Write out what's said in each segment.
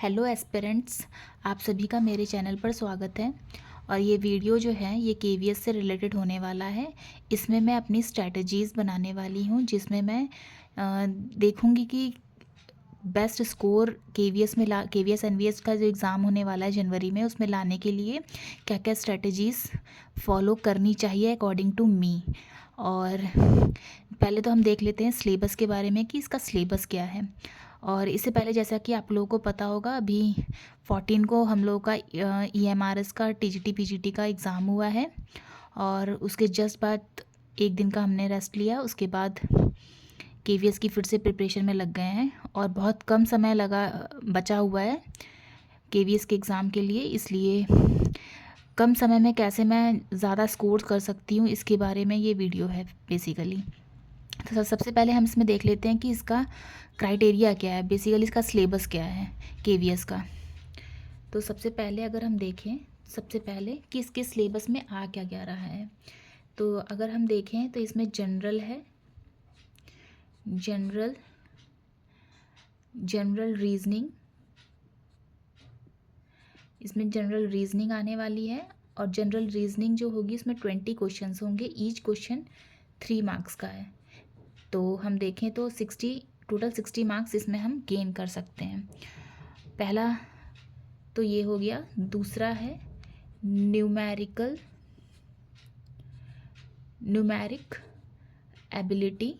Hello aspirants, आप सभी का मेरे चैनल पर स्वागत है। और ये वीडियो जो है ये केवीएस से रिलेटेड होने वाला है। इसमें मैं अपनी स्ट्रैटेजीज़ बनाने वाली हूँ, जिसमें मैं देखूँगी कि बेस्ट स्कोर केवीएस एनवीएस का जो एग्ज़ाम होने वाला है जनवरी में, उसमें लाने के लिए क्या क्या स्ट्रैटेजीज़ फॉलो करनी चाहिए अकॉर्डिंग टू मी। और पहले तो हम देख लेते हैं सिलेबस के बारे में कि इसका सिलेबस क्या है। और इससे पहले जैसा कि आप लोगों को पता होगा, अभी 14 को हम लोगों का EMRS का टीजीटी पीजीटी का एग्ज़ाम हुआ है। और उसके जस्ट बाद एक दिन का हमने रेस्ट लिया। उसके बाद केवीएस की फिर से प्रिपरेशन में लग गए हैं और बहुत कम समय बचा हुआ है केवीएस के एग्ज़ाम के लिए। इसलिए कम समय में कैसे मैं ज़्यादा स्कोर कर सकती हूँ, इसके बारे में ये वीडियो है बेसिकली। तो सबसे पहले हम इसमें देख लेते हैं कि इसका क्राइटेरिया क्या है, बेसिकली इसका सिलेबस क्या है केवीएस का। तो सबसे पहले अगर हम देखें सबसे पहले कि इसके सिलेबस में आ क्या क्या रहा है, तो अगर हम देखें तो इसमें जनरल है, जनरल रीजनिंग, इसमें जनरल रीजनिंग आने वाली है। और जनरल रीजनिंग जो होगी इसमें 20 क्वेश्चंस होंगे, ईच क्वेश्चन 3 मार्क्स का है। तो हम देखें तो टोटल 60 मार्क्स इसमें हम गेन कर सकते हैं। पहला तो ये हो गया। दूसरा है न्यूमेरिक एबिलिटी।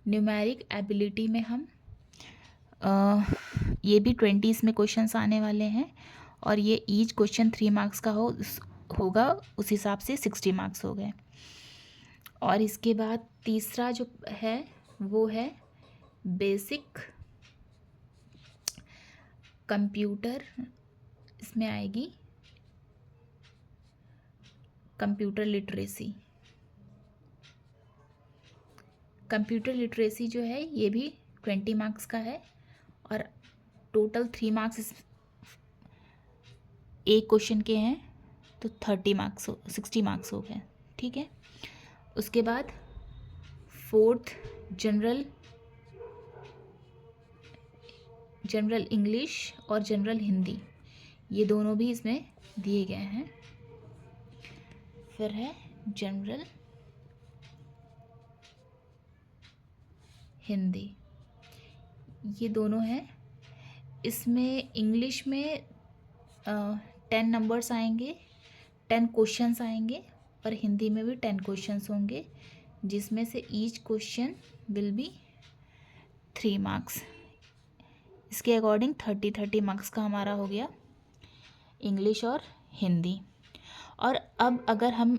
न्यूमेरिक एबिलिटी में हम ये भी 20 इसमें क्वेश्चंस आने वाले हैं। और ये ईच क्वेश्चन 3 मार्क्स का होगा, उस हिसाब से 60 मार्क्स हो गए। और इसके बाद तीसरा जो है वो है बेसिक कंप्यूटर। इसमें आएगी कंप्यूटर लिटरेसी। कंप्यूटर लिटरेसी जो है ये भी 20 मार्क्स का है। और टोटल 3 मार्क्स एक क्वेश्चन के हैं, तो 60 मार्क्स हो गए। ठीक है। उसके बाद फोर्थ जनरल इंग्लिश और जनरल हिंदी, ये दोनों भी इसमें दिए गए हैं। फिर है जनरल हिंदी, ये दोनों हैं। इसमें इंग्लिश में 10 नंबर्स आएंगे, 10 क्वेश्चंस आएंगे। और हिंदी में भी 10 क्वेश्चंस होंगे, जिसमें से each question will be 3 marks. इसके अकॉर्डिंग 30 मार्क्स का हमारा हो गया इंग्लिश और हिंदी। और अब अगर हम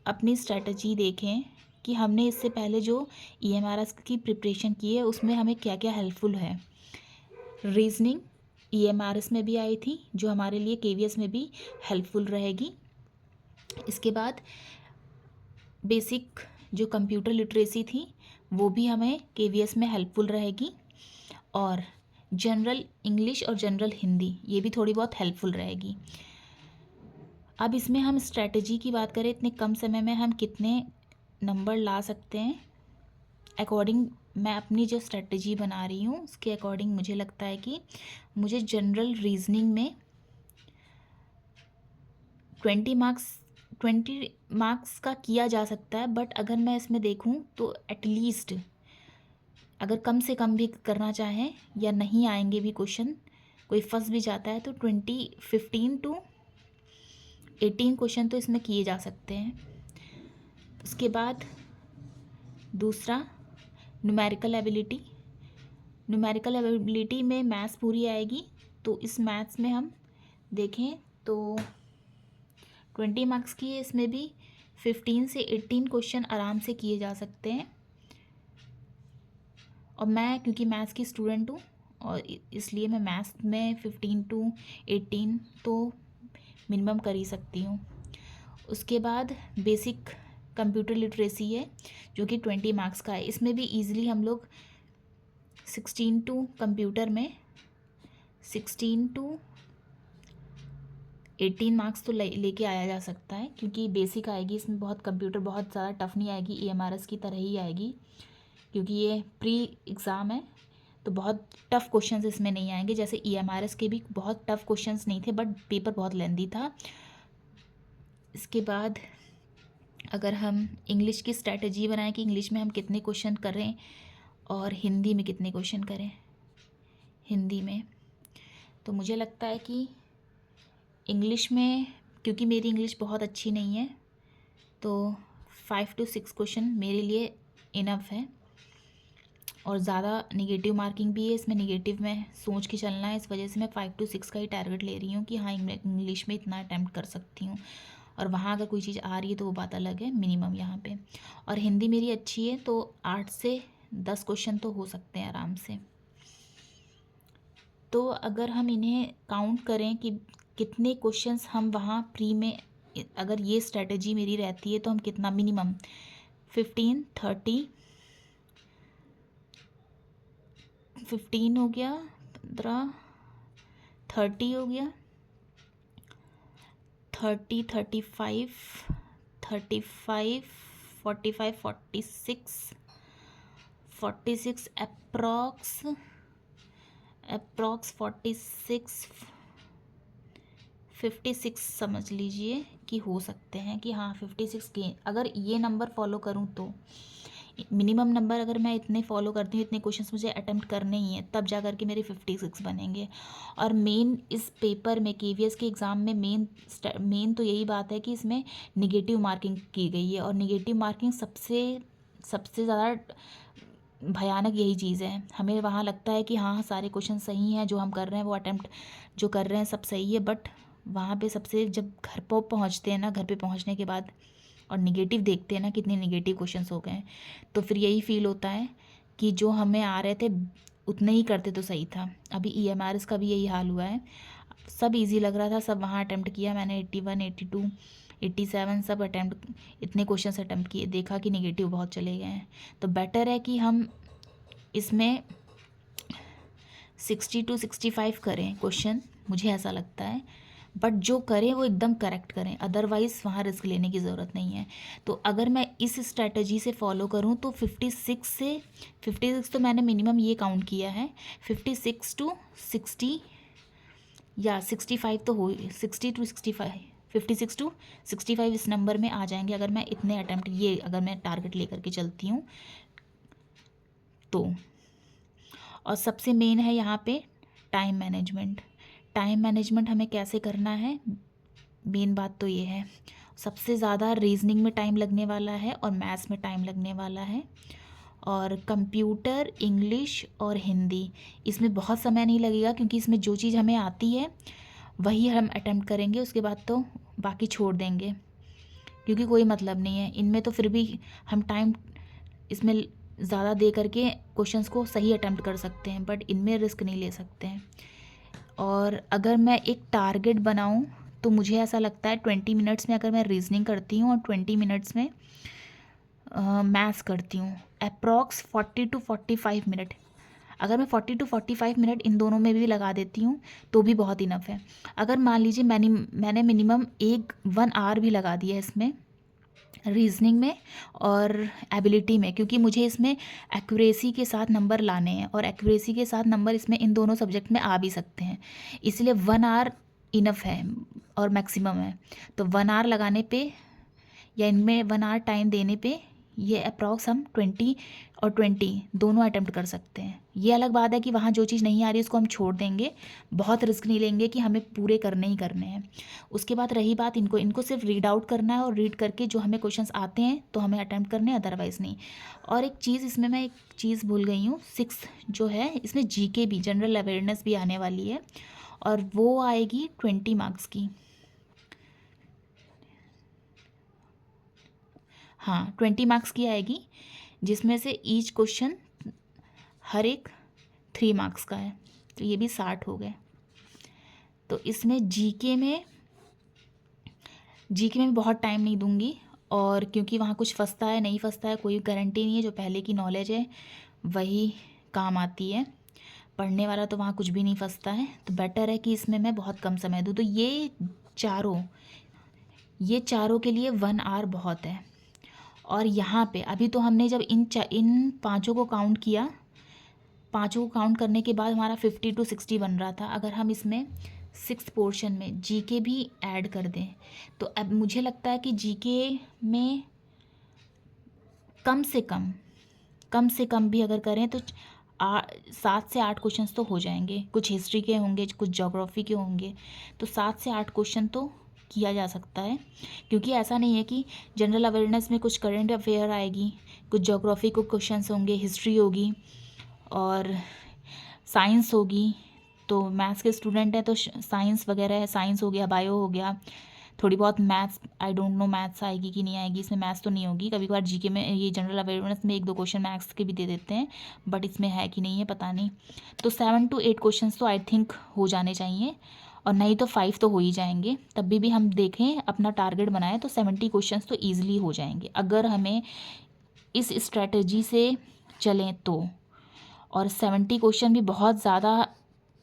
अपनी स्ट्रैटेजी देखें कि हमने इससे पहले जो EMRS की प्रिपरेशन की है उसमें हमें क्या क्या हेल्पफुल है। रीजनिंग EMRS में भी आई थी, जो हमारे लिए केवीएस में भी हेल्पफुल रहेगी। इसके बाद बेसिक जो कंप्यूटर लिटरेसी थी वो भी हमें केवीएस में हेल्पफुल रहेगी। और जनरल इंग्लिश और जनरल हिंदी ये भी थोड़ी बहुत हेल्पफुल रहेगी। अब इसमें हम स्ट्रैटेजी की बात करें, इतने कम समय में हम कितने नंबर ला सकते हैं, अकॉर्डिंग मैं अपनी जो स्ट्रैटेजी बना रही हूँ उसके अकॉर्डिंग मुझे लगता है कि मुझे जनरल रीजनिंग में 20 मार्क्स का किया जा सकता है। बट अगर मैं इसमें देखूँ तो एटलीस्ट अगर कम से कम भी करना चाहें या नहीं आएंगे भी क्वेश्चन, कोई फंस भी जाता है, तो 15 to 18 क्वेश्चन तो इसमें किए जा सकते हैं। उसके बाद दूसरा न्यूमेरिकल एबिलिटी में मैथ्स पूरी आएगी। तो इस मैथ्स में हम देखें तो 20 मार्क्स की है, इसमें भी 15 से 18 क्वेश्चन आराम से किए जा सकते हैं। और मैं क्योंकि मैथ्स की स्टूडेंट हूँ और इसलिए मैं मैथ्स में 15 to 18 तो मिनिमम कर ही सकती हूँ। उसके बाद बेसिक कंप्यूटर लिटरेसी है जो कि 20 मार्क्स का है। इसमें भी ईज़िली हम लोग 16 to कंप्यूटर में 16 to 18 मार्क्स तो लेके आया जा सकता है, क्योंकि बेसिक आएगी इसमें। बहुत कंप्यूटर बहुत ज़्यादा टफ नहीं आएगी, EMRS की तरह ही आएगी, क्योंकि ये प्री एग्ज़ाम है। तो बहुत टफ़ क्वेश्चंस इसमें नहीं आएंगे। जैसे EMRS के भी बहुत टफ़ क्वेश्चंस नहीं थे, बट पेपर बहुत लेंदी था। इसके बाद अगर हम इंग्लिश की स्ट्रैटेजी बनाएं कि इंग्लिश में हम कितने क्वेश्चन करें और हिंदी में कितने क्वेश्चन करें। हिंदी में तो मुझे लगता है कि इंग्लिश में, क्योंकि मेरी इंग्लिश बहुत अच्छी नहीं है, तो 5 to 6 क्वेश्चन मेरे लिए इनफ है। और ज़्यादा निगेटिव मार्किंग भी है इसमें, निगेटिव में सोच के चलना है, इस वजह से मैं 5 to 6 का ही टारगेट ले रही हूँ कि हाँ इंग्लिश में इतना अटैम्प्ट कर सकती हूँ। और वहाँ अगर कोई चीज़ आ रही है तो वो बात अलग है, मिनिमम यहाँ पे। और हिंदी मेरी अच्छी है तो 8 से 10 क्वेश्चन तो हो सकते हैं आराम से। तो अगर हम इन्हें काउंट करें कि कितने क्वेश्चंस हम वहाँ प्री में, अगर ये स्ट्रेटजी मेरी रहती है तो हम कितना मिनिमम 15 हो गया, 15 30 हो गया, 30 35 45 45 46 अप्रॉक्स 56 समझ लीजिए कि हो सकते हैं कि हाँ 56 के अगर ये नंबर फॉलो करूँ तो मिनिमम नंबर अगर मैं इतने फॉलो करती हूँ, इतने क्वेश्चंस मुझे अटेम्प्ट करने ही हैं, तब जा कर के मेरे 56 बनेंगे। और मेन इस पेपर में KVS के एग्ज़ाम में मेन तो यही बात है कि इसमें निगेटिव मार्किंग की गई है। और निगेटिव मार्किंग सबसे ज़्यादा भयानक यही चीज़ है। हमें वहाँ लगता है कि हाँ सारे क्वेश्चन सही हैं, जो हम कर रहे हैं वो अटेम्प्ट जो कर रहे हैं सब सही है, बट वहाँ पे सबसे जब घर पर पहुँचते हैं ना, घर पे पहुँचने के बाद और निगेटिव देखते हैं ना कितने निगेटिव क्वेश्चंस हो गए, तो फिर यही फील होता है कि जो हमें आ रहे थे उतने ही करते तो सही था। अभी EMRS का भी यही हाल हुआ है, सब इजी लग रहा था, सब वहाँ अटेम्प्ट किया मैंने, 81 82 87 सब अटेम्प्ट, इतने क्वेश्चंस अटेम्प्ट किए, देखा कि निगेटिव बहुत चले गए हैं। तो बेटर है कि हम इसमें 60 to 65 करें क्वेश्चन, मुझे ऐसा लगता है। बट जो करें वो एकदम करेक्ट करें, अदरवाइज़ वहाँ रिस्क लेने की ज़रूरत नहीं है। तो अगर मैं इस स्ट्रैटेजी से फॉलो करूँ तो 56 तो मैंने मिनिमम ये काउंट किया है, 56 to 60 या 65 तो हो, 60 to 65, 56 to 65 इस नंबर में आ जाएंगे अगर मैं इतने अटैम्प्ट, ये अगर मैं टारगेट लेकर के चलती हूँ तो। और सबसे मेन है यहाँ पे टाइम मैनेजमेंट। टाइम मैनेजमेंट हमें कैसे करना है, मेन बात तो ये है। सबसे ज़्यादा रीजनिंग में टाइम लगने वाला है और मैथ्स में टाइम लगने वाला है, और कंप्यूटर, इंग्लिश और हिंदी इसमें बहुत समय नहीं लगेगा, क्योंकि इसमें जो चीज़ हमें आती है वही हम अटेम्प्ट करेंगे, उसके बाद तो बाकी छोड़ देंगे, क्योंकि कोई मतलब नहीं है इनमें। तो फिर भी हम टाइम इसमें ज़्यादा दे करके क्वेश्चंस को सही अटेम्प्ट कर सकते हैं, बट इनमें रिस्क नहीं ले सकते हैं। और अगर मैं एक टारगेट बनाऊं तो मुझे ऐसा लगता है 20 मिनट्स में अगर मैं रीजनिंग करती हूँ और 20 मिनट्स में मैथ्स करती हूँ, अप्रॉक्स 40 to 45 मिनट, अगर मैं 40 to 45 मिनट इन दोनों में भी लगा देती हूँ तो भी बहुत इनफ है। अगर मान लीजिए मैंने मिनिमम 1 आवर भी लगा दिया इसमें रीजनिंग में और एबिलिटी में, क्योंकि मुझे इसमें एक्यूरेसी के साथ नंबर लाने हैं, और एक्यूरेसी के साथ नंबर इसमें इन दोनों सब्जेक्ट में आ भी सकते हैं, इसलिए 1 आवर इनफ है और मैक्सिमम है। तो 1 आवर लगाने पे या इनमें 1 आवर टाइम देने पे ये अप्रॉक्स हम 20 और 20 दोनों अटेम्प्ट कर सकते हैं। ये अलग बात है कि वहाँ जो चीज़ नहीं आ रही उसको हम छोड़ देंगे, बहुत रिस्क नहीं लेंगे कि हमें पूरे करने ही करने हैं। उसके बाद रही बात इनको सिर्फ रीड आउट करना है, और रीड करके जो हमें क्वेश्चंस आते हैं तो हमें अटेम्प्ट करने हैं, अदरवाइज़ नहीं। और एक चीज़ इसमें मैं एक चीज़ भूल गई हूँ, 6 जो है इसमें GK भी, जनरल अवेयरनेस भी आने वाली है, और वो आएगी 20 मार्क्स की। हाँ 20 मार्क्स की आएगी, जिसमें से ईच क्वेश्चन हर एक 3 मार्क्स का है, तो ये भी 60 हो गए। तो इसमें जीके में बहुत टाइम नहीं दूंगी, और क्योंकि वहाँ कुछ फंसता है नहीं फंसता है कोई गारंटी नहीं है, जो पहले की नॉलेज है वही काम आती है, पढ़ने वाला तो वहाँ कुछ भी नहीं फंसता है। तो बेटर है कि इसमें मैं बहुत कम समय दूँ। तो ये चारों के लिए 1 आवर बहुत है। और यहाँ पे अभी तो हमने जब इन 5 को काउंट किया पाँचों को काउंट करने के बाद हमारा 50 to 60 बन रहा था। अगर हम इसमें 6th पोर्शन में जीके भी ऐड कर दें तो अब मुझे लगता है कि जीके में कम से कम भी अगर करें तो 7 से 8 क्वेश्चंस तो हो जाएंगे। कुछ हिस्ट्री के होंगे, कुछ ज्योग्राफी के होंगे, तो 7 से 8 क्वेश्चन तो किया जा सकता है। क्योंकि ऐसा नहीं है कि जनरल अवेयरनेस में कुछ करंट अफेयर आएगी, कुछ ज्योग्राफी को क्वेश्चंस होंगे, हिस्ट्री होगी और साइंस होगी। तो मैथ्स के स्टूडेंट हैं तो साइंस वगैरह है, साइंस हो गया, बायो हो गया, थोड़ी बहुत maths, I don't know maths आएगी कि नहीं आएगी, इसमें मैथ्स तो नहीं होगी। कभी कभार जीके में, ये जनरल अवेयरनेस में 1-2 क्वेश्चन मैथ्स के भी दे देते हैं, बट इसमें है कि नहीं है पता नहीं। तो 7 to 8 क्वेश्चन तो आई थिंक हो जाने चाहिए, और नहीं तो 5 तो हो ही जाएंगे। तब भी हम देखें, अपना टारगेट बनाएं तो 70 क्वेश्चन तो ईजिली हो जाएंगे अगर हमें इस स्ट्रैटेजी से चलें तो। और 70 क्वेश्चन भी बहुत ज़्यादा,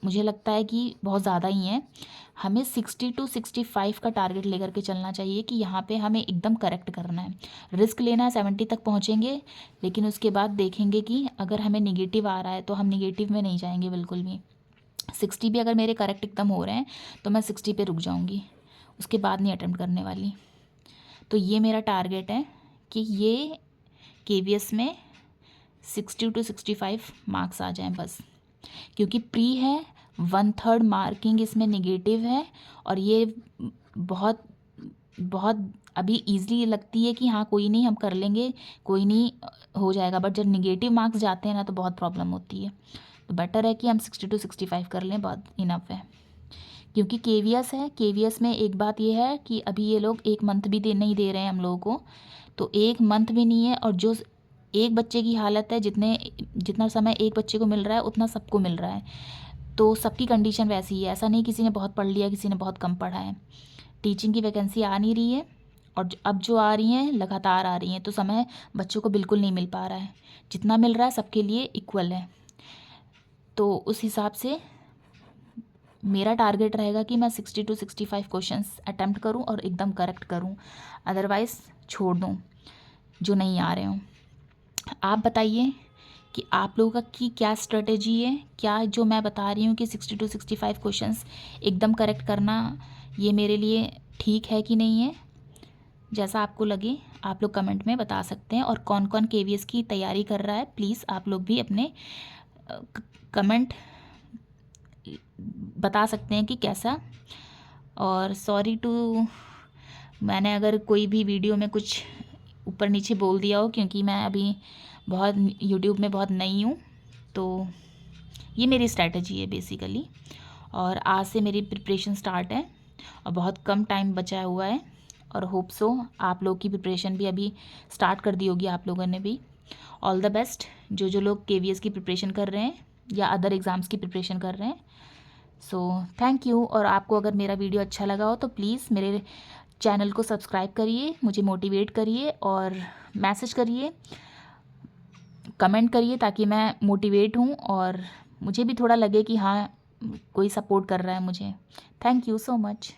मुझे लगता है कि बहुत ज़्यादा ही है। हमें 60 to 65 का टारगेट लेकर के चलना चाहिए कि यहाँ पे हमें एकदम करेक्ट करना है, रिस्क लेना है। 70 तक पहुँचेंगे, लेकिन उसके बाद देखेंगे कि अगर हमें निगेटिव आ रहा है तो हम निगेटिव में नहीं जाएंगे बिल्कुल भी। 60 भी अगर मेरे करेक्ट एकदम हो रहे हैं तो मैं 60 पे रुक जाऊँगी, उसके बाद नहीं अटेम्प्ट करने वाली। तो ये मेरा टारगेट है कि ये KVS में 60 to 65 मार्क्स आ जाएं बस। क्योंकि प्री है, 1/3 मार्किंग इसमें नेगेटिव है, और ये बहुत बहुत अभी ईज़िली लगती है कि हाँ कोई नहीं, हम कर लेंगे, कोई नहीं, हो जाएगा। बट जब नेगेटिव मार्क्स जाते हैं ना तो बहुत प्रॉब्लम होती है। तो बेटर है कि हम 60 to 65 कर लें, बहुत इनफ है। क्योंकि KVS है, KVS में एक बात ये है कि अभी ये लोग 1 मंथ भी नहीं दे रहे हैं हम लोगों को, तो 1 मंथ भी नहीं है। और जो एक बच्चे की हालत है, जितना समय एक बच्चे को मिल रहा है उतना सबको मिल रहा है, तो सबकी कंडीशन वैसी ही है। ऐसा नहीं किसी ने बहुत पढ़ लिया, किसी ने बहुत कम पढ़ा है। टीचिंग की वैकेंसी आ नहीं रही है, और अब जो आ रही हैं लगातार आ रही हैं, तो समय बच्चों को बिल्कुल नहीं मिल पा रहा है। जितना मिल रहा है सबके लिए इक्वल है। तो उस हिसाब से मेरा टारगेट रहेगा कि मैं 60 to 65 क्वेश्चंस अटैम्प्ट करूं और एकदम करेक्ट करूं, अदरवाइज़ छोड़ दूं जो नहीं आ रहे हों। आप बताइए कि आप लोगों की क्या स्ट्रेटेजी है, क्या जो मैं बता रही हूँ कि 60 to 65 क्वेश्चंस एकदम करेक्ट करना, ये मेरे लिए ठीक है कि नहीं है। जैसा आपको लगे आप लोग कमेंट में बता सकते हैं। और कौन कौन KVS की तैयारी कर रहा है, प्लीज़ आप लोग भी अपने कमेंट बता सकते हैं कि कैसा। और सॉरी टू, मैंने अगर कोई भी वीडियो में कुछ ऊपर नीचे बोल दिया हो, क्योंकि मैं अभी बहुत यूट्यूब में बहुत नई हूँ, तो ये मेरी स्ट्रैटेजी है बेसिकली। और आज से मेरी प्रिपरेशन स्टार्ट है और बहुत कम टाइम बचा हुआ है, और होप सो आप लोग की प्रिपरेशन भी अभी स्टार्ट कर दी होगी आप लोगों ने भी। ऑल द बेस्ट जो लोग KVS की प्रिपरेशन कर रहे हैं या अदर एग्ज़ाम्स की प्रिपरेशन कर रहे हैं। So thank you. और आपको अगर मेरा वीडियो अच्छा लगा हो तो प्लीज़ मेरे चैनल को सब्सक्राइब करिए, मुझे मोटिवेट करिए और मैसेज करिए, कमेंट करिए, ताकि मैं मोटिवेट हूँ और मुझे भी थोड़ा लगे कि हाँ कोई सपोर्ट कर रहा है मुझे। Thank you so much.